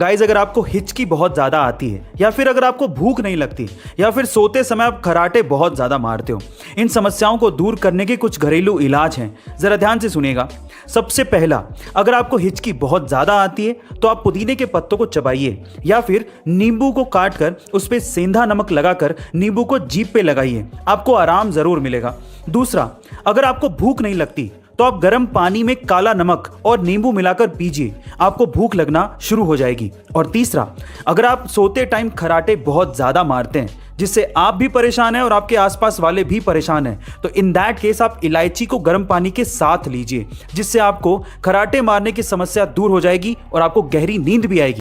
Guys, अगर आपको हिचकी बहुत ज़्यादा आती है या फिर अगर आपको भूख नहीं लगती या फिर सोते समय आप खर्राटे बहुत ज़्यादा मारते हो, इन समस्याओं को दूर करने के कुछ घरेलू इलाज हैं। ज़रा ध्यान से सुनिएगा। सबसे पहला, अगर आपको हिचकी बहुत ज़्यादा आती है तो आप पुदीने के पत्तों को चबाइए या फिर नींबू को काट कर उस पर सेंधा नमक लगाकर नींबू को जीभ पे लगाइए, आपको आराम ज़रूर मिलेगा। दूसरा, अगर आपको भूख नहीं लगती तो आप गर्म पानी में काला नमक और नींबू मिलाकर पीजिए, आपको भूख लगना शुरू हो जाएगी। और तीसरा, अगर आप सोते टाइम खर्राटे बहुत ज़्यादा मारते हैं जिससे आप भी परेशान हैं और आपके आसपास वाले भी परेशान हैं, तो इन दैट केस आप इलायची को गर्म पानी के साथ लीजिए, जिससे आपको खर्राटे मारने की समस्या दूर हो जाएगी और आपको गहरी नींद भी आएगी।